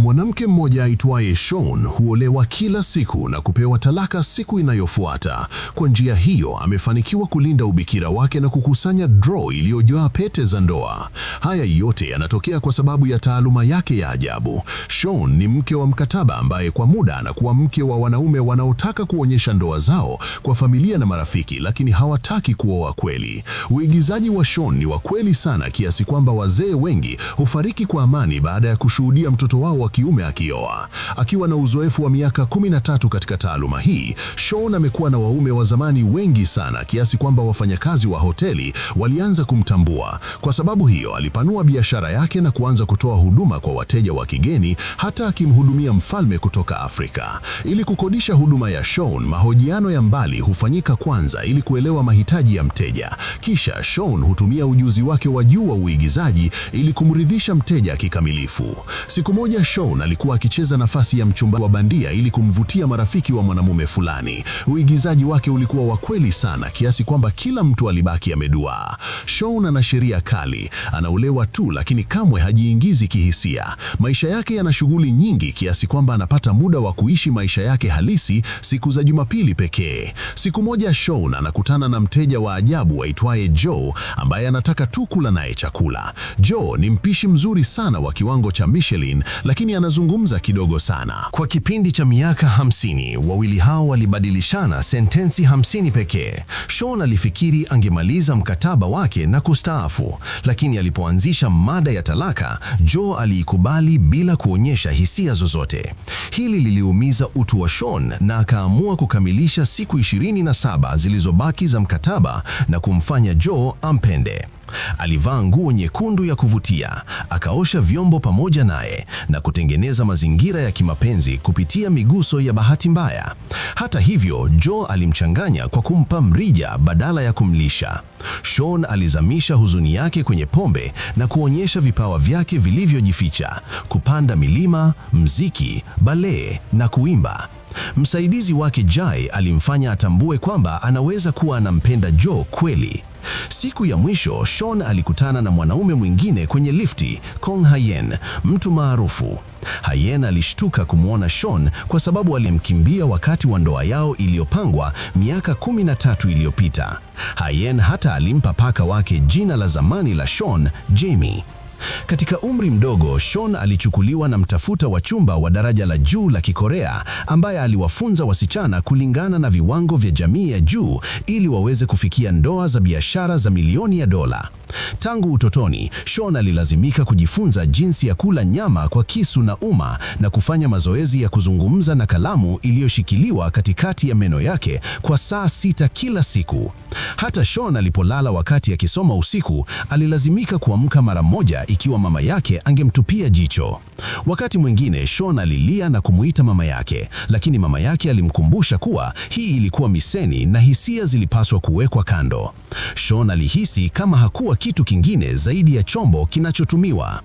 Mwanamke mmoja aitwaye Shawn huolewa kila siku na kupewa talaka siku inayofuata. Kwa njia hiyo amefanikiwa kulinda ubikira wake na kukusanya draw iliyojaa pete za ndoa. Haya yote yanatokea kwa sababu ya taaluma yake ya ajabu. Shawn ni mke wa mkataba ambaye kwa muda anakuwa mke wa wanaume wanaotaka kuonyesha ndoa zao kwa familia na marafiki, lakini hawataki kuoa kweli. Uigizaji wa Shawn ni wa kweli sana kiasi kwamba wazee wengi hufariki kwa amani baada ya kushuhudia mtoto wao wa kiume akioa. Akiwa na uzoefu wa miaka 13 katika taaluma hii, Shawn amekuwa na waume wa zamani wengi sana kiasi kwamba wafanyakazi wa hoteli walianza kumtambua. Kwa sababu hiyo, alipanua biashara yake na kuanza kutoa huduma kwa wateja wa kigeni, hata akimhudumia mfalme kutoka Afrika. Ili kukodisha huduma ya Shawn, mahojiano ya mbali hufanyika kwanza ili kuelewa mahitaji ya mteja. Kisha Shawn hutumia ujuzi wake wa juu wa uigizaji ili kumridhisha mteja kikamilifu. Siku moja Shawn alikuwa akicheza nafasi ya mchumba wa bandia ili kumvutia marafiki wa mwanamume fulani. Uigizaji wake ulikuwa wa kweli sana kiasi kwamba kila mtu alibaki ameduaa. Shawn ana sheria kali, anaolewa tu lakini kamwe hajiingizi kihisia. Maisha yake yana shughuli nyingi kiasi kwamba anapata muda wa kuishi maisha yake halisi siku za Jumapili pekee. Siku moja Shawn anakutana na mteja wa ajabu aitwaye Joe ambaye anataka tu kula naye chakula. Joe ni mpishi mzuri sana wa kiwango cha Michelin, lakini anazungumza kidogo sana. Kwa kipindi cha miaka 50, wawili hao walibadilishana sentensi 50 pekee. Shawn alifikiri angemaliza mkataba wake na kustaafu, lakini alipoanzisha mada ya talaka, Joe aliikubali bila kuonyesha hisia zozote. Hili liliumiza utu wa Shawn na akaamua kukamilisha siku 27 zilizobaki za mkataba na kumfanya Joe ampende. Alivaa nguo nyekundu ya kuvutia, akaosha vyombo pamoja naye na kutengeneza mazingira ya kimapenzi kupitia miguso ya bahati mbaya. Hata hivyo, Joe alimchanganya kwa kumpa mrija badala ya kumlisha. Shawn alizamisha huzuni yake kwenye pombe na kuonyesha vipawa vyake vilivyojificha: kupanda milima, mziki, balee na kuimba. Msaidizi wake Jai alimfanya atambue kwamba anaweza kuwa anampenda Joe kweli. Siku ya mwisho, Shawn alikutana na mwanaume mwingine kwenye lifti, Kong Hayen, mtu maarufu. Hayen alishtuka kumwona Shawn kwa sababu alimkimbia wakati wa ndoa yao iliyopangwa miaka 13 iliyopita. Hayen hata alimpa paka wake jina la zamani la Shawn, Jamie. Katika umri mdogo, Shawn alichukuliwa na mtafuta wa chumba wa daraja la juu la Kikorea ambaye aliwafunza wasichana kulingana na viwango vya jamii ya juu ili waweze kufikia ndoa za biashara za milioni ya dola. Tangu utotoni, Shawn alilazimika kujifunza jinsi ya kula nyama kwa kisu na uma na kufanya mazoezi ya kuzungumza na kalamu iliyoshikiliwa katikati ya meno yake kwa saa 6 kila siku. Hata Shawn alipolala wakati akisoma usiku, alilazimika kuamka mara moja ikiwa mama yake angemtupia jicho. Wakati mwingine Shawn alilia na kumuita mama yake, lakini mama yake alimkumbusha kuwa hii ilikuwa miseni na hisia zilipaswa kuwekwa kando. Shawn alihisi kama hakuwa kitu kingine zaidi ya chombo kinachotumiwa.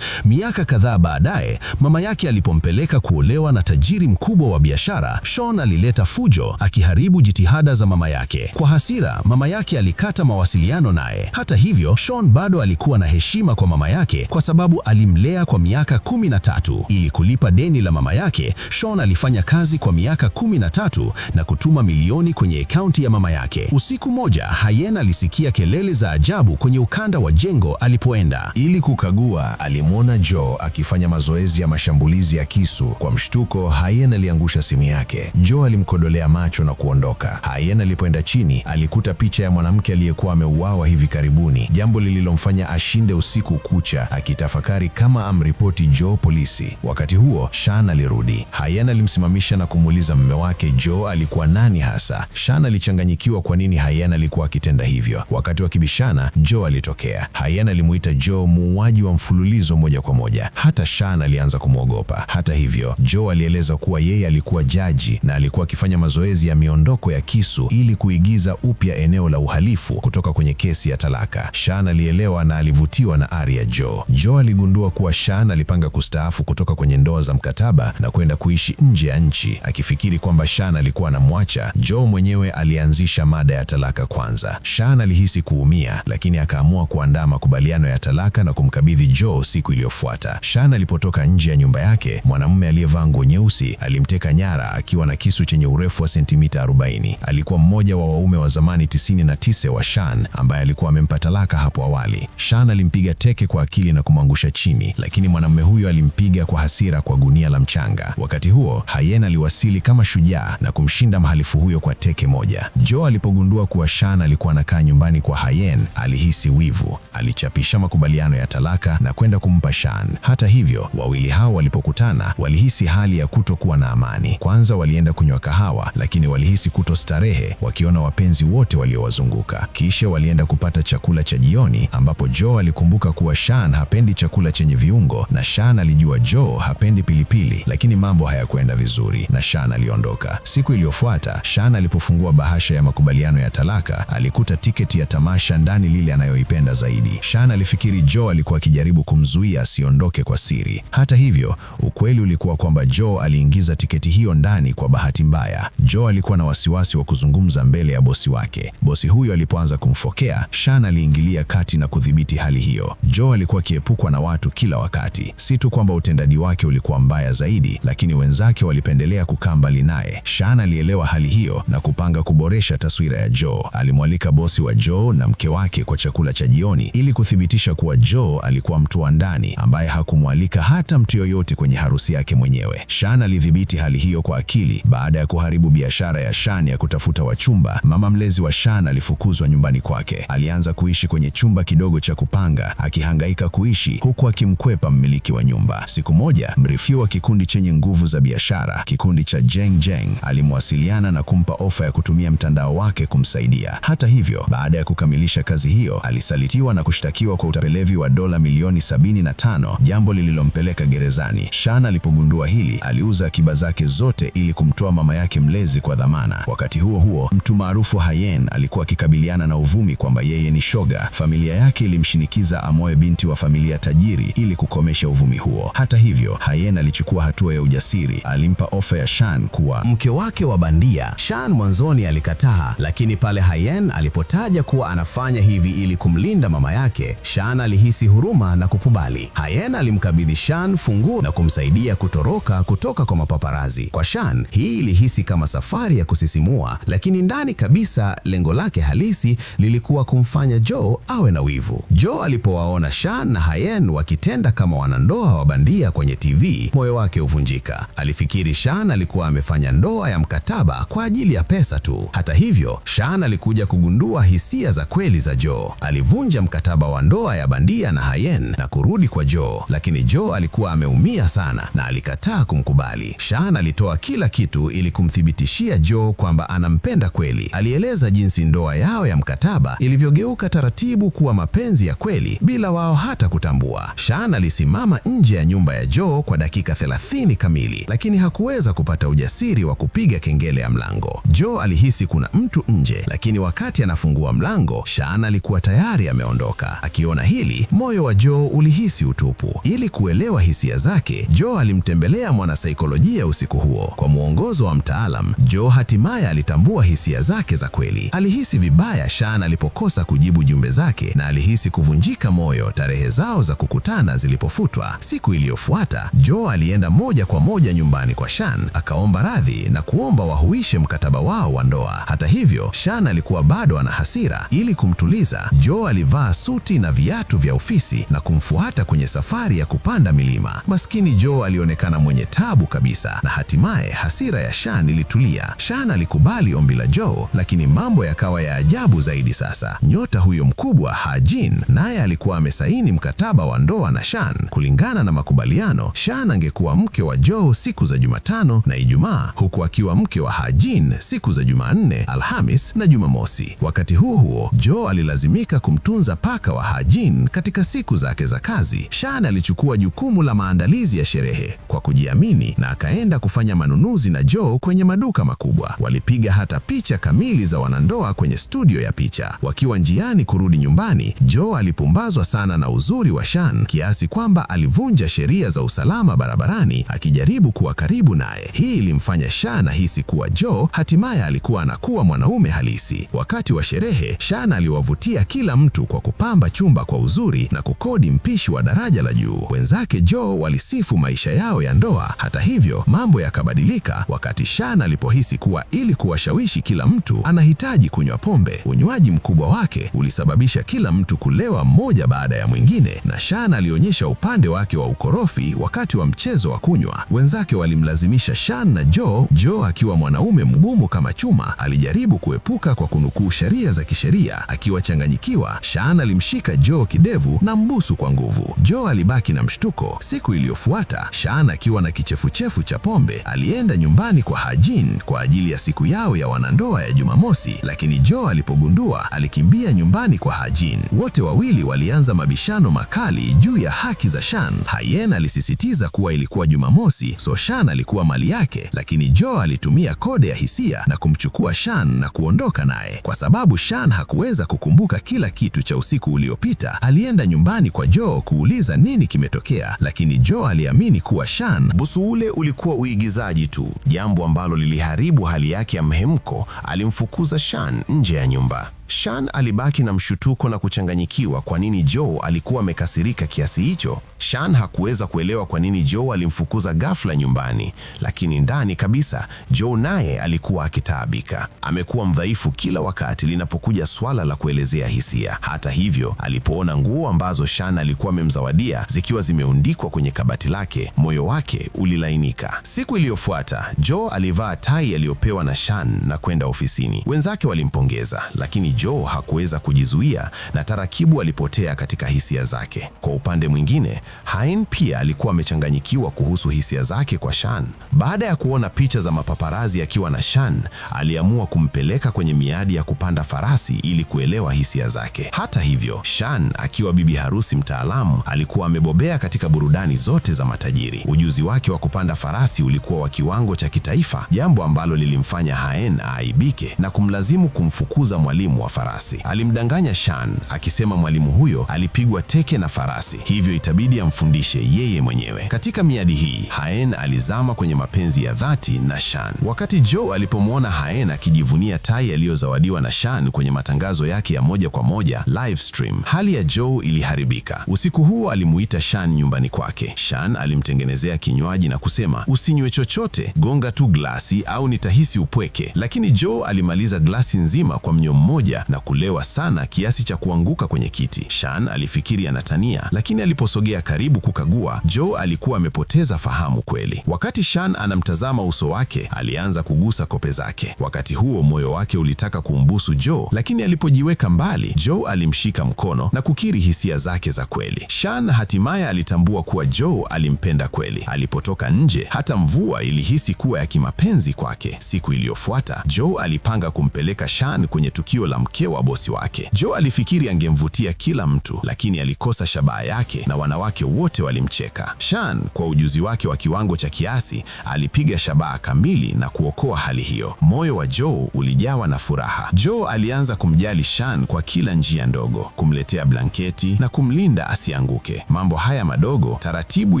Miaka kadhaa baadaye, mama yake alipompeleka kuolewa na tajiri mkubwa wa biashara, Shawn alileta fujo, akiharibu jitihada za mama yake. Kwa hasira, mama yake alikata mawasiliano naye. Hata hivyo, Shawn bado alikuwa na heshima kwa mama yake kwa sababu alimlea kwa miaka 13. Ili kulipa deni la mama yake, Shawn alifanya kazi kwa miaka 13 na kutuma milioni kwenye akaunti ya mama yake. Usiku moja, Hayen alisikia kelele za ajabu kwenye ukanda wa jengo alipoenda. Ili kukagua, alimwona Joe akifanya mazoezi ya mashambulizi ya kisu. Kwa mshtuko, Hayen aliangusha simu yake. Joe alimkodolea macho na kuondoka. Hayen alipoenda chini, alikuta picha ya mwanamke aliyekuwa ameuawa hivi karibuni, jambo lililomfanya ashinde usiku kucha akitafakari kama amripoti Joe polisi. Wakati huo, Shawn alirudi. Hayen alimsimamisha na kumuuliza mume wake Joe alikuwa nani hasa. Shawn alichanganyikiwa kwa nini Hayen alikuwa akitenda hivyo. Wakati wakibishana, Joe alitokea. Hayen alimuita Joe muuaji wa mfululizo moja kwa moja. Hata Shawn alianza kumwogopa. Hata hivyo, Joe alieleza kuwa yeye alikuwa jaji na alikuwa akifanya mazoezi ya miondoko ya kisu ili kuigiza upya eneo la uhalifu kutoka kwenye kesi ya talaka. Shawn alielewa na alivutiwa na ari ya Joe. Joe aligundua kuwa Shawn alipanga kustaafu kutoka kwenye ndoa za mkataba na kwenda kuishi nje ya nchi. Akifikiri kwamba Shawn alikuwa anamwacha, Joe mwenyewe alianzisha mada ya talaka kwanza. Shawn alihisi kuumia, lakini akaamua kuandaa makubaliano ya talaka na kumkabidhi Joe siku siku iliyofuata. Sean alipotoka nje ya nyumba yake, mwanamume aliyevaa nguo nyeusi alimteka nyara akiwa na kisu chenye urefu wa sentimita 40. Alikuwa mmoja wa waume wa zamani 99 wa Sean ambaye alikuwa amempa talaka hapo awali. Sean alimpiga teke kwa akili na kumwangusha chini, lakini mwanamume huyo alimpiga kwa hasira kwa gunia la mchanga. Wakati huo, Hayen aliwasili kama shujaa na kumshinda mhalifu huyo kwa teke moja. Joe alipogundua kuwa Sean alikuwa anakaa nyumbani kwa Hayen, alihisi wivu. Alichapisha makubaliano ya talaka na kwenda kumpa Sean. Hata hivyo, wawili hao walipokutana, walihisi hali ya kutokuwa na amani. Kwanza walienda kunywa kahawa, lakini walihisi kutostarehe wakiona wapenzi wote waliowazunguka. Kisha walienda kupata chakula cha jioni, ambapo Joe alikumbuka kuwa Sean hapendi chakula chenye viungo na Sean alijua Joe hapendi pilipili, lakini mambo hayakwenda vizuri na Sean aliondoka. Siku iliyofuata, Sean alipofungua bahasha ya makubaliano ya talaka, alikuta tiketi ya tamasha ndani lile anayoipenda zaidi. Sean alifikiri Joe alikuwa akijaribu kumzuia asiondoke kwa siri. Hata hivyo, ukweli ulikuwa kwamba Joe aliingiza tiketi hiyo ndani kwa bahati mbaya. Joe alikuwa na wasiwasi wa kuzungumza mbele ya bosi wake. Bosi huyo alipoanza kumfokea, Sean aliingilia kati na kudhibiti hali hiyo. Joe alikuwa akiepukwa na watu kila wakati. Si tu kwamba utendaji wake ulikuwa mbaya zaidi, lakini wenzake walipendelea kukaa mbali naye. Sean alielewa hali hiyo na kupanga kuboresha taswira ya Joe. Alimwalika bosi wa Joe na mke wake kwa chakula cha jioni ili kuthibitisha kuwa Joe alikuwa mtu wa ndani ambaye hakumwalika hata mtu yoyote kwenye harusi yake mwenyewe. Sean alidhibiti hali hiyo kwa akili. Baada ya kuharibu biashara ya Sean ya kutafuta wachumba, mama mlezi wa Sean alifukuzwa nyumbani kwake. Alianza kuishi kwenye chumba kidogo cha kupanga, akihangaika kuishi huku akimkwepa mmiliki wa nyumba. Siku moja, mrifio wa kikundi chenye nguvu za biashara, kikundi cha Jeng Jeng, alimwasiliana na kumpa ofa ya kutumia mtandao wake kumsaidia. Hata hivyo, baada ya kukamilisha kazi hiyo, alisalitiwa na kushtakiwa kwa utapelevi wa dola milioni 75, jambo lililompeleka gerezani. Sean alipogundua hili, aliuza akiba zake zote ili kumtoa mama yake mlezi kwa dhamana. Wakati huo huo, mtu maarufu Hayen alikuwa akikabiliana na uvumi kwamba yeye ni shoga. Familia yake ilimshinikiza amoe binti wa familia tajiri ili kukomesha uvumi huo. Hata hivyo, Hayen alichukua hatua ya ujasiri. Alimpa ofa ya Sean kuwa mke wake wa bandia. Sean mwanzoni alikataa, lakini pale Hayen alipotaja kuwa anafanya hivi ili kumlinda mama yake, Sean alihisi huruma na kukubali. Hayen alimkabidhi Sean funguo na kumsaidia kutoroka kutoka kwa mapaparazi. Kwa Sean, hii ilihisi kama safari ya kusisimua, lakini ndani kabisa lengo lake halisi lilikuwa kumfanya Joe awe na wivu. Joe alipowaona Sean na Hayen wakitenda kama wanandoa wa bandia kwenye TV, moyo wake uvunjika. Alifikiri Sean alikuwa amefanya ndoa ya mkataba kwa ajili ya pesa tu. Hata hivyo, Sean alikuja kugundua hisia za kweli za Joe. Alivunja mkataba wa ndoa ya bandia na Hayen na kurudi kwa Joe, lakini Joe alikuwa ameumia sana na alikataa kumkubali. Sean alitoa kila kitu ili kumthibitishia Joe kwamba anampenda kweli. Alieleza jinsi ndoa yao ya mkataba ilivyogeuka taratibu kuwa mapenzi ya kweli bila wao hata kutambua. Sean alisimama nje ya nyumba ya Joe kwa dakika 30 kamili, lakini hakuweza kupata ujasiri wa kupiga kengele ya mlango. Joe alihisi kuna mtu nje, lakini wakati anafungua mlango, Sean alikuwa tayari ameondoka. Akiona hili, moyo wa Joe ulihisi utupu. Ili kuelewa hisia zake, Joe alimtembelea mwanasaikolojia usiku huo. Kwa mwongozo wa mtaalam, Joe hatimaye alitambua hisia zake za kweli. Alihisi vibaya Sean alipokosa kujibu jumbe zake na alihisi kuvunjika moyo tarehe zao za kukutana zilipofutwa. Siku iliyofuata, Joe alienda moja kwa moja nyumbani kwa Sean, akaomba radhi na kuomba wahuishe mkataba wao wa ndoa. Hata hivyo, Sean alikuwa bado ana hasira. Ili kumtuliza, Joe alivaa suti na viatu vya ofisi na kumfuata kwenye safari ya kupanda milima. Maskini Joe alionekana mwenye tabu kabisa na hatimaye hasira ya Sean ilitulia. Sean alikubali ombi la Joe, lakini mambo yakawa ya ajabu zaidi sasa. Nyota huyo mkubwa Hajin naye alikuwa amesaini mkataba wa ndoa na Sean. Kulingana na makubaliano, Sean angekuwa mke wa Joe siku za Jumatano na Ijumaa, huku akiwa mke wa Hajin siku za Jumanne, Alhamis na Jumamosi. Wakati huo huo, Joe alilazimika kumtunza paka wa Hajin katika siku zake za kazi. Sean alichukua jukumu la maandalizi ya sherehe kwa kujiamini na akaenda kufanya manunuzi na Joe kwenye maduka makubwa. Walipiga hata picha kamili za wanandoa kwenye studio ya picha. Wakiwa njiani kurudi nyumbani, Joe alipumbazwa sana na uzuri wa Sean kiasi kwamba alivunja sheria za usalama barabarani akijaribu kuwa karibu naye. Hii ilimfanya Sean ahisi kuwa Joe hatimaye alikuwa anakuwa mwanaume halisi. Wakati wa sherehe, Sean aliwavutia kila mtu kwa kupamba chumba kwa uzuri na kukodi mpishi mtu wa daraja la juu. Wenzake Joe walisifu maisha yao ya ndoa. Hata hivyo, mambo yakabadilika wakati Sean alipohisi kuwa ili kuwashawishi kila mtu anahitaji kunywa pombe. Unywaji mkubwa wake ulisababisha kila mtu kulewa mmoja baada ya mwingine, na Sean alionyesha upande wake wa ukorofi wakati wa mchezo wa kunywa. Wenzake walimlazimisha Sean na Joe. Joe akiwa mwanaume mgumu kama chuma, alijaribu kuepuka kwa kunukuu sheria za kisheria. Akiwa changanyikiwa, Sean alimshika Joe kidevu na mbusu kwa nguvu. Joe alibaki na mshtuko. Siku iliyofuata, Sean akiwa na kichefuchefu cha pombe, alienda nyumbani kwa Ha-jin kwa ajili ya siku yao ya wanandoa ya Jumamosi, lakini Joe alipogundua, alikimbia nyumbani kwa Ha-jin. Wote wawili walianza mabishano makali juu ya haki za Sean. Ha-yen alisisitiza kuwa ilikuwa Jumamosi, so Sean alikuwa mali yake, lakini Joe alitumia kode ya hisia na kumchukua Sean na kuondoka naye. Kwa sababu Sean hakuweza kukumbuka kila kitu cha usiku uliopita, alienda nyumbani kwa Joe kuuliza nini kimetokea, lakini Joe aliamini kuwa Sean busu ule ulikuwa uigizaji tu, jambo ambalo liliharibu hali yake ya mhemko. Alimfukuza Sean nje ya nyumba. Sean alibaki na mshutuko na kuchanganyikiwa kwa nini Joe alikuwa amekasirika kiasi hicho. Sean hakuweza kuelewa kwa nini Joe alimfukuza ghafla nyumbani, lakini ndani kabisa Joe naye alikuwa akitaabika. Amekuwa mdhaifu kila wakati linapokuja swala la kuelezea hisia. Hata hivyo, alipoona nguo ambazo Sean alikuwa amemzawadia zikiwa zimeundikwa kwenye kabati lake, moyo wake ulilainika. Siku iliyofuata, Joe alivaa tai aliyopewa na Sean na kwenda ofisini. Wenzake walimpongeza, lakini Joe hakuweza kujizuia na tarakibu alipotea katika hisia zake. Kwa upande mwingine, Ha-yen pia alikuwa amechanganyikiwa kuhusu hisia zake kwa Sean. Baada ya kuona picha za mapaparazi akiwa na Sean, aliamua kumpeleka kwenye miadi ya kupanda farasi ili kuelewa hisia zake. Hata hivyo, Sean akiwa bibi harusi mtaalamu, alikuwa amebobea katika burudani zote za matajiri. Ujuzi wake wa kupanda farasi ulikuwa wa kiwango cha kitaifa, jambo ambalo lilimfanya Ha-yen aaibike na kumlazimu kumfukuza mwalimu wa farasi. Alimdanganya Sean akisema mwalimu huyo alipigwa teke na farasi, hivyo itabidi amfundishe yeye mwenyewe. Katika miadi hii, Ha-yen alizama kwenye mapenzi ya dhati na Sean. Wakati Joe alipomwona Ha-yen akijivunia tai aliyozawadiwa na Sean kwenye matangazo yake ya moja kwa moja live stream, hali ya Joe iliharibika. Usiku huo alimuita Sean nyumbani kwake. Sean alimtengenezea kinywaji na kusema, usinywe chochote, gonga tu glasi au nitahisi upweke. Lakini Joe alimaliza glasi nzima kwa mnyo mmoja na kulewa sana kiasi cha kuanguka kwenye kiti. Sean alifikiri anatania, lakini aliposogea karibu kukagua, Joe alikuwa amepoteza fahamu kweli. Wakati Sean anamtazama uso wake, alianza kugusa kope zake. Wakati huo moyo wake ulitaka kumbusu Joe, lakini alipojiweka mbali, Joe alimshika mkono na kukiri hisia zake za kweli. Sean hatimaye alitambua kuwa Joe alimpenda kweli. Alipotoka nje, hata mvua ilihisi kuwa ya kimapenzi kwake. Siku iliyofuata, Joe alipanga kumpeleka Sean kwenye tukio la mke wa bosi wake. Joe alifikiri angemvutia kila mtu, lakini alikosa shabaha yake na wanawake wote walimcheka. Sean, kwa ujuzi wake wa kiwango cha kiasi, alipiga shabaha kamili na kuokoa hali hiyo. Moyo wa Joe ulijawa na furaha. Joe alianza kumjali Sean kwa kila njia ndogo, kumletea blanketi na kumlinda asianguke. Mambo haya madogo taratibu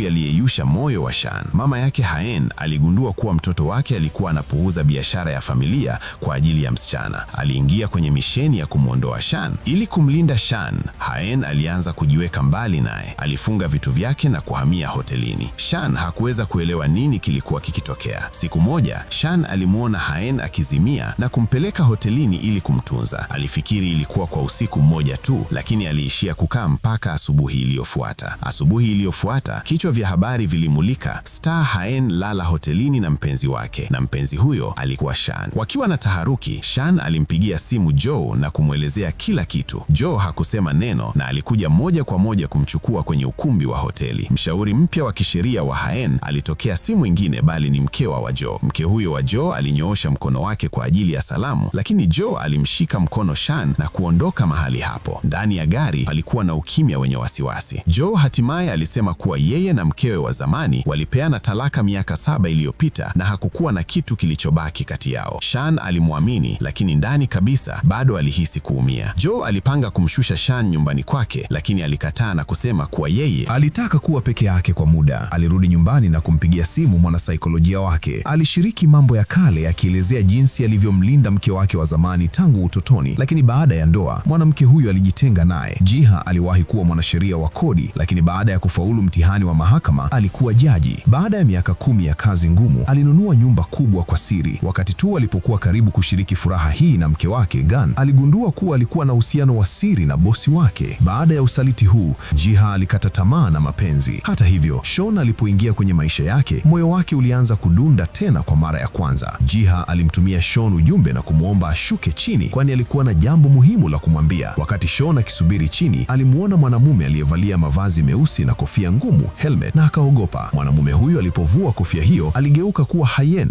yaliyeyusha moyo wa Sean. Mama yake Ha-yen aligundua kuwa mtoto wake alikuwa anapuuza biashara ya familia kwa ajili ya msichana. Aliingia kwenye misheni ya kumwondoa Sean. Ili kumlinda Sean, Ha-yen alianza kujiweka mbali naye. Alifunga vitu vyake na kuhamia hotelini. Sean hakuweza kuelewa nini kilikuwa kikitokea. Siku moja, Sean alimuona Ha-yen akizimia na kumpeleka hotelini ili kumtunza. Alifikiri ilikuwa kwa usiku mmoja tu, lakini aliishia kukaa mpaka asubuhi iliyofuata. Asubuhi iliyofuata, kichwa vya habari vilimulika, Star Ha-yen lala hotelini na mpenzi wake, na mpenzi huyo alikuwa Sean. Wakiwa na taharuki, Sean alimpigia simu Joe na kumwelezea kila kitu. Joe hakusema neno na alikuja moja kwa moja kumchukua kwenye ukumbi wa hoteli. Mshauri mpya wa kisheria wa Ha-yen alitokea si mwingine bali ni mkewa wa Joe. Mke huyo wa Joe alinyoosha mkono wake kwa ajili ya salamu, lakini Joe alimshika mkono Sean na kuondoka mahali hapo. Ndani ya gari alikuwa na ukimya wenye wasiwasi. Joe hatimaye alisema kuwa yeye na mkewe wa zamani walipeana talaka miaka 7 iliyopita na hakukuwa na kitu kilichobaki kati yao. Sean alimwamini, lakini ndani kabisa bado bado alihisi kuumia. Joe alipanga kumshusha Shan nyumbani kwake, lakini alikataa na kusema kuwa yeye alitaka kuwa peke yake kwa muda. Alirudi nyumbani na kumpigia simu mwanasaikolojia wake. Alishiriki mambo ya kale akielezea jinsi alivyomlinda mke wake wa zamani tangu utotoni, lakini baada ya ndoa mwanamke huyo alijitenga naye. Jiha aliwahi kuwa mwanasheria wa kodi, lakini baada ya kufaulu mtihani wa mahakama alikuwa jaji. Baada ya miaka 10 ya kazi ngumu, alinunua nyumba kubwa kwa siri. Wakati tu alipokuwa karibu kushiriki furaha hii na mke wake Gun, aligundua kuwa alikuwa na uhusiano wa siri na bosi wake. Baada ya usaliti huu, Jiha alikata tamaa na mapenzi. Hata hivyo, Sean alipoingia kwenye maisha yake, moyo wake ulianza kudunda tena kwa mara ya kwanza. Jiha alimtumia Sean ujumbe na kumwomba ashuke chini, kwani alikuwa na jambo muhimu la kumwambia. Wakati Sean akisubiri chini, alimuona mwanamume aliyevalia mavazi meusi na kofia ngumu, helmet, na akaogopa. Mwanamume huyo alipovua kofia hiyo, aligeuka kuwa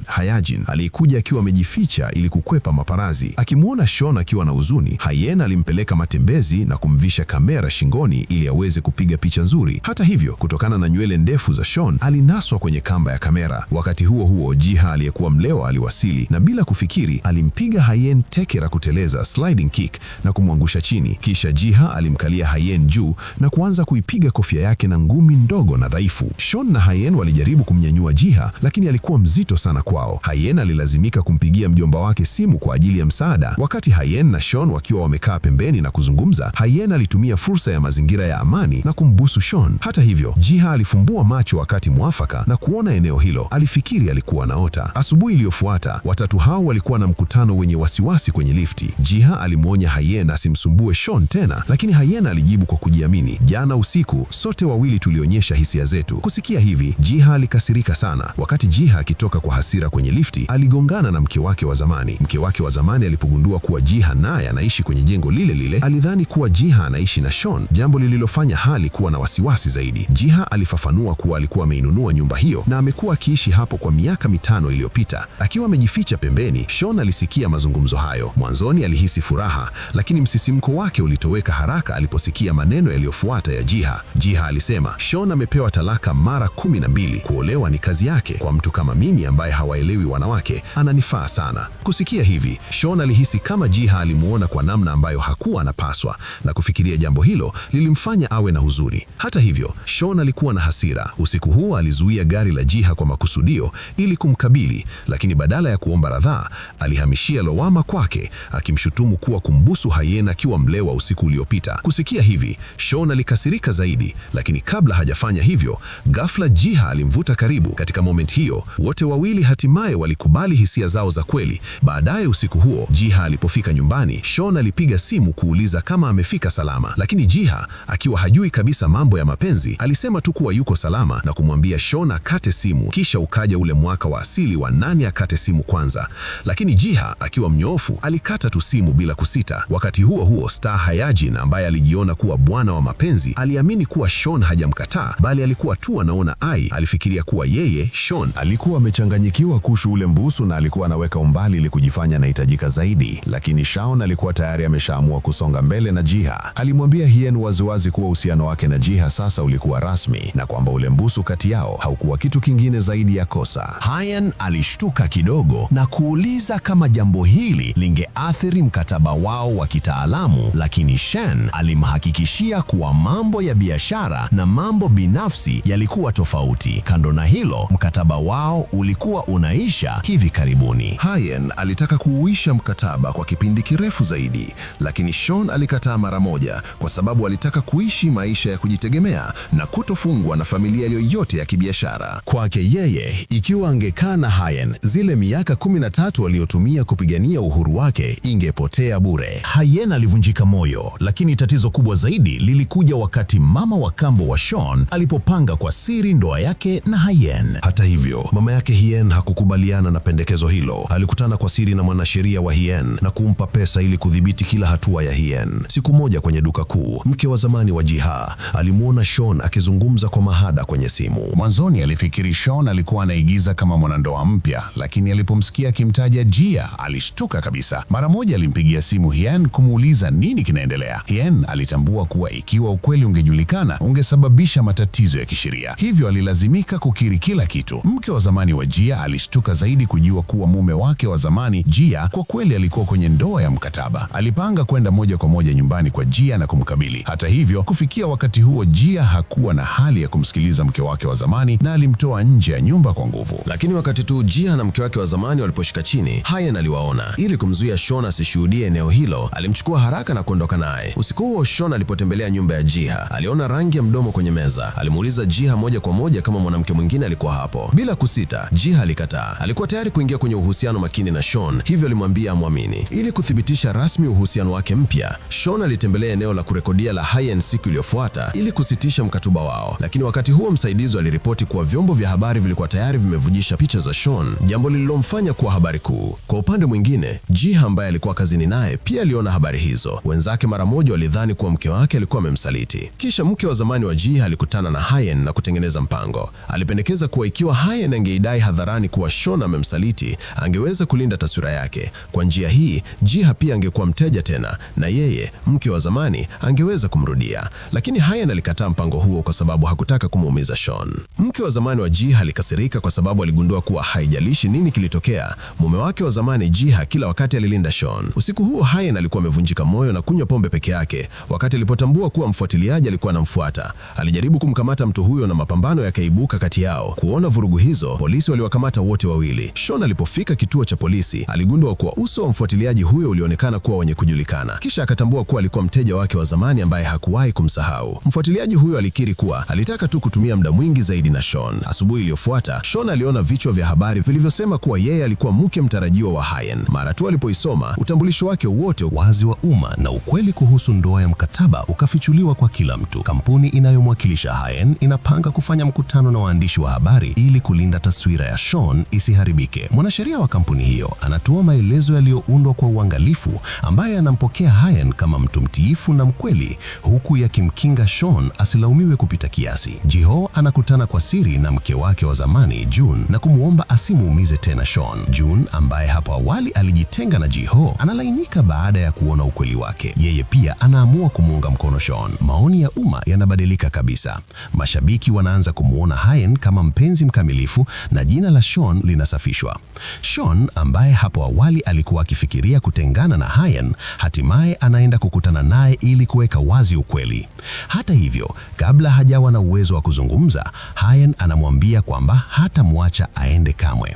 Hayajin aliyekuja akiwa amejificha ili kukwepa maparazi. Akimuona Sean akiwa na huzuni, Hayen alimpeleka matembezi na kumvisha kamera shingoni ili aweze kupiga picha nzuri. Hata hivyo, kutokana na nywele ndefu za Sean, alinaswa kwenye kamba ya kamera. Wakati huo huo, Jiha aliyekuwa mlewa aliwasili na bila kufikiri alimpiga Hayen teke la kuteleza, sliding kick, na kumwangusha chini. Kisha Jiha alimkalia Hayen juu na kuanza kuipiga kofia yake na ngumi ndogo na dhaifu. Sean na Hayen walijaribu kumnyanyua Jiha, lakini alikuwa mzito sana kwao. Hayen alilazimika kumpigia mjomba wake simu kwa ajili ya msaada. Wakati Hayen na Sean wakiwa wamekaa pembeni na kuzungumza, Hayen alitumia fursa ya mazingira ya amani na kumbusu Sean. Hata hivyo, Jiha alifumbua macho wakati mwafaka na kuona eneo hilo. Alifikiri alikuwa anaota. Asubuhi iliyofuata, watatu hao walikuwa na mkutano wenye wasiwasi kwenye lifti. Jiha alimwonya Hayen asimsumbue Sean tena, lakini Hayen alijibu kwa kujiamini, jana usiku sote wawili tulionyesha hisia zetu. Kusikia hivi, Jiha alikasirika sana. Wakati Jiha akitoka kwa hasira kwenye lifti, aligongana na mke wake wa zamani. Mke wake wa zamani alipogundua kuwa Jiha naye anaishi kwenye jengo lile lile, alidhani kuwa Jiha anaishi na Sean, jambo lililofanya hali kuwa na wasiwasi zaidi. Jiha alifafanua kuwa alikuwa ameinunua nyumba hiyo na amekuwa akiishi hapo kwa miaka 5 iliyopita. Akiwa amejificha pembeni, Sean alisikia mazungumzo hayo. Mwanzoni alihisi furaha, lakini msisimko wake ulitoweka haraka aliposikia maneno yaliyofuata ya Jiha. Jiha alisema, Sean amepewa talaka mara 12. Kuolewa ni kazi yake. Kwa mtu kama mimi ambaye hawaelewi wanawake, ananifaa sana. Kusikia hivi, Sean alihisi kama Jiha alimuona kwa namna ambayo hakuwa anapaswa, na kufikiria jambo hilo lilimfanya awe na huzuni. Hata hivyo, Sean alikuwa na hasira. Usiku huo alizuia gari la Jiha kwa makusudio ili kumkabili, lakini badala ya kuomba radhaa, alihamishia lawama kwake, akimshutumu kuwa kumbusu Hayen akiwa mlewa usiku uliopita. Kusikia hivi, Sean alikasirika zaidi, lakini kabla hajafanya hivyo, ghafla Jiha alimvuta karibu. Katika moment hiyo, wote wawili hatimaye walikubali hisia zao za kweli. Baadaye usiku huo, Jiha alipofika nyumbani, Sean alipiga simu kuuliza kama amefika salama, lakini Jiha, akiwa hajui kabisa mambo ya mapenzi, alisema tu kuwa yuko salama na kumwambia Sean akate simu. Kisha ukaja ule mwaka wa asili wa nani akate simu kwanza, lakini Jiha akiwa mnyoofu alikata tu simu bila kusita. Wakati huo huo, Star Hayajin ambaye alijiona kuwa bwana wa mapenzi aliamini kuwa Sean hajamkataa bali alikuwa tu anaona ai. Alifikiria kuwa yeye Sean alikuwa amechanganyikiwa kuhusu ule mbusu na alikuwa anaweka umbali ili kujifanya anahitajika zaidi, lakini Sean alikuwa tayari ameshaamua kusonga mbele na Jiha. Alimwambia Hien waziwazi kuwa uhusiano wake na Jiha sasa ulikuwa rasmi na kwamba ule mbusu kati yao haukuwa kitu kingine zaidi ya kosa. Hien alishtuka kidogo na kuuliza kama jambo hili lingeathiri mkataba wao wa kitaalamu, lakini Shen alimhakikishia kuwa mambo ya biashara na mambo binafsi yalikuwa tofauti. Kando na hilo, mkataba wao ulikuwa unaisha hivi karibuni. Hien alitaka kuuisha mkataba kwa kipindi kirefu zaidi, lakini Sean alikataa mara moja kwa sababu alitaka kuishi maisha ya kujitegemea na kutofungwa na familia yoyote ya kibiashara. Kwake yeye, ikiwa angekaa na Hien, zile miaka 13 aliyotumia kupigania uhuru wake ingepotea bure. Hien alivunjika moyo, lakini tatizo kubwa zaidi lilikuja wakati mama wa kambo wa Sean alipopanga kwa siri ndoa yake na Hien. Hata hivyo, mama yake Hien hakukubaliana na pendekezo hilo. Alikutana kwa siri na mwanasheria wa Hien na kumpa pesa ili kudhibiti kila hatua ya Hien. Siku moja kwenye duka kuu, mke wa zamani wa Jiha alimuona Sean akizungumza kwa mahada kwenye simu. Mwanzoni alifikiri Sean alikuwa anaigiza kama mwanandoa mpya, lakini alipomsikia akimtaja Jia alishtuka kabisa. Mara moja alimpigia simu Hien kumuuliza nini kinaendelea. Hien alitambua kuwa ikiwa ukweli ungejulikana ungesababisha matatizo ya kisheria, hivyo alilazimika kukiri kila kitu. Mke wa zamani wa Jia alishtuka zaidi kujua kuwa mume wake wa zamani Jia kwa kweli alikuwa kwenye ndoa ndoa ya mkataba. Alipanga kwenda moja kwa moja nyumbani kwa Jia na kumkabili. Hata hivyo, kufikia wakati huo Jia hakuwa na hali ya kumsikiliza mke wake wa zamani na alimtoa nje ya nyumba kwa nguvu. Lakini wakati tu Jia na mke wake wa zamani waliposhika chini, Hyen aliwaona. Ili kumzuia Sean asishuhudie eneo hilo, alimchukua haraka na kuondoka naye. Usiku huo Sean alipotembelea nyumba ya Jia, aliona rangi ya mdomo kwenye meza. Alimuuliza Jia moja kwa moja kama mwanamke mwingine alikuwa hapo. Bila kusita, Jia alikataa. Alikuwa tayari kuingia kwenye uhusiano makini na Sean, hivyo alimwambia amwamini. Ili kuthibitisha rasmi uhusiano wake mpya, Sean alitembelea eneo la kurekodia la Hyen siku iliyofuata ili kusitisha mkataba wao. Lakini wakati huo msaidizi aliripoti kuwa vyombo vya habari vilikuwa tayari vimevujisha picha za Sean, jambo lililomfanya kuwa habari kuu. Kwa upande mwingine, Jia ambaye alikuwa kazini naye pia aliona habari hizo. Wenzake mara moja walidhani kuwa mke wake alikuwa amemsaliti. Kisha mke wa zamani wa Jia alikutana na Hyen na kutengeneza mpango. Alipendekeza kuwa ikiwa Hyen angeidai hadharani kuwa Sean amemsaliti, angeweza kulinda taswira yake. Kwa njia hii, Jia pia angekuwa mteja tena na yeye, mke wa zamani, angeweza kumrudia. Lakini Hyen alikataa mpango huo kwa sababu hakutaka kumuumiza Sean. Mke wa zamani wa Jia alikasirika kwa sababu aligundua kuwa haijalishi nini kilitokea, mume wake wa zamani Jia kila wakati alilinda Sean. Usiku huo Hyen alikuwa amevunjika moyo na kunywa pombe peke yake. Wakati alipotambua kuwa mfuatiliaji alikuwa anamfuata, alijaribu kumkamata mtu huyo na mapambano yakaibuka kati yao. Kuona vurugu hizo, polisi waliwakamata wote wawili. Sean alipofika kituo cha polisi, aligundua kuwa uso wa mfuatiliaji huyo ulionekana kuwa wenye kujulikana. Kisha akatambua kuwa alikuwa mteja wake wa zamani ambaye hakuwahi kumsahau. Mfuatiliaji huyo alikiri kuwa alitaka tu kutumia muda mwingi zaidi na Sean. Asubuhi iliyofuata, Sean aliona vichwa vya habari vilivyosema kuwa yeye alikuwa mke mtarajiwa wa Hyen. Mara tu alipoisoma, utambulisho wake wote wazi wa umma na ukweli kuhusu ndoa ya mkataba ukafichuliwa kwa kila mtu. Kampuni inayomwakilisha Hyen inapanga kufanya mkutano na waandishi wa habari ili kulinda taswira ya Sean isiharibike. Mwanasheria wa kampuni hiyo anatoa maelezo yaliyoundwa kwa uangalifu ambaye anampokea Hyen kama mtu mtiifu na mkweli, huku yakimkinga Sean asilaumiwe kupita kiasi. Jiho anakutana kwa siri na mke wake wa zamani June na kumuomba asimuumize tena Sean. June ambaye hapo awali alijitenga na Jiho analainika baada ya kuona ukweli wake. Yeye pia anaamua kumuunga mkono Sean. Maoni ya umma yanabadilika kabisa. Mashabiki wanaanza kumuona Hyen kama mpenzi mkamilifu na jina la Sean linasafishwa. Sean ambaye hapo awali alikuwa akifikiria kutengana na Hyen, hatimaye anaenda kukutana naye ili kuweka wazi ukweli. Hata hivyo, kabla hajawa na uwezo wa kuzungumza, Hyen anamwambia kwamba hatamwacha aende kamwe.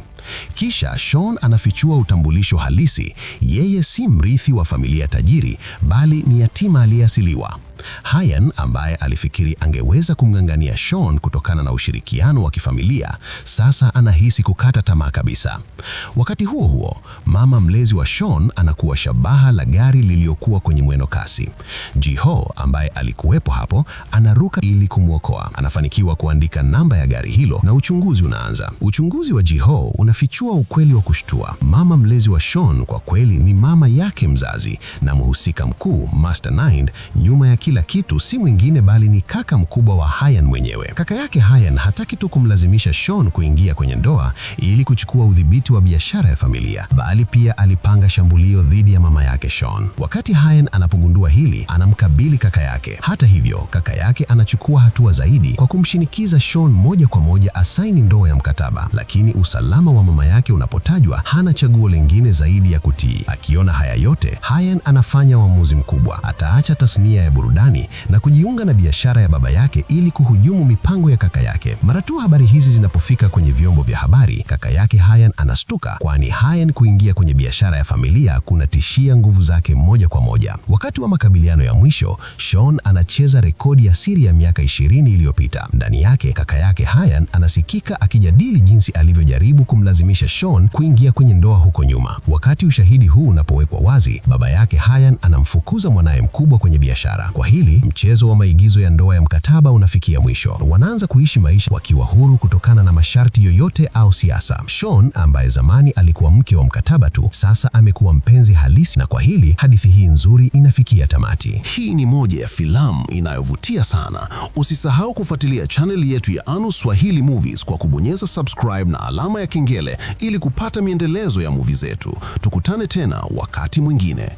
Kisha Sean anafichua utambulisho halisi. Yeye si mrithi wa familia tajiri, bali ni yatima aliyeasiliwa. Hyen ambaye alifikiri angeweza kumng'ang'ania Sean kutokana na ushirikiano wa kifamilia, sasa anahisi kukata tamaa kabisa. Wakati huo huo, mama mlezi wa Sean anakuwa shabaha la gari lililokuwa kwenye mwendo kasi. Jiho ambaye alikuwepo hapo anaruka ili kumwokoa. Anafanikiwa kuandika namba ya gari hilo na uchunguzi unaanza. Uchunguzi wa Jiho unafichua ukweli wa kushtua. Mama mlezi wa Sean kwa kweli ni mama yake mzazi, na mhusika mkuu Mastermind nyuma ya kila kitu si mwingine bali ni kaka mkubwa wa Hyen mwenyewe. Kaka yake Hyen hataki tu kumlazimisha Sean kuingia kwenye ndoa ili kuchukua udhibiti wa biashara ya familia, bali pia alipanga shambulio dhidi ya mama yake Sean. Wakati Hyen anapogundua hili, anamkabili kaka yake. Hata hivyo, kaka yake anachukua hatua zaidi kwa kumshinikiza Sean moja kwa moja asaini ndoa ya mkataba. Lakini usalama wa mama yake unapotajwa, hana chaguo lingine zaidi ya kutii. Akiona haya yote, Hyen anafanya uamuzi mkubwa. Ataacha tasnia ya burudani na kujiunga na biashara ya baba yake ili kuhujumu mipango ya kaka yake. Mara tu habari hizi zinapofika kwenye vyombo vya habari, kaka yake Hyen anastuka, kwani Hyen kuingia kwenye biashara ya familia kunatishia nguvu zake moja kwa moja. Wakati wa makabiliano ya mwisho, Sean anacheza rekodi ya siri ya miaka 20 iliyopita. Ndani yake, kaka yake Hyen anasikika akijadili jinsi alivyojaribu kumlazimisha Sean kuingia kwenye ndoa huko nyuma. Wakati ushahidi huu unapowekwa wazi, baba yake Hyen anamfukuza mwanaye mkubwa kwenye biashara. Kwa hili, mchezo wa maigizo ya ndoa ya mkataba unafikia mwisho. Wanaanza kuishi maisha wakiwa huru kutokana na masharti yoyote au siasa. Sean ambaye zamani alikuwa mke wa mkataba tu, sasa amekuwa mpenzi halisi, na kwa hili hadithi hii nzuri inafikia tamati. Hii ni moja ya filamu inayovutia sana. Usisahau kufuatilia chaneli yetu ya Anu Swahili Movies kwa kubonyeza subscribe na alama ya kengele ili kupata miendelezo ya movie zetu. Tukutane tena wakati mwingine.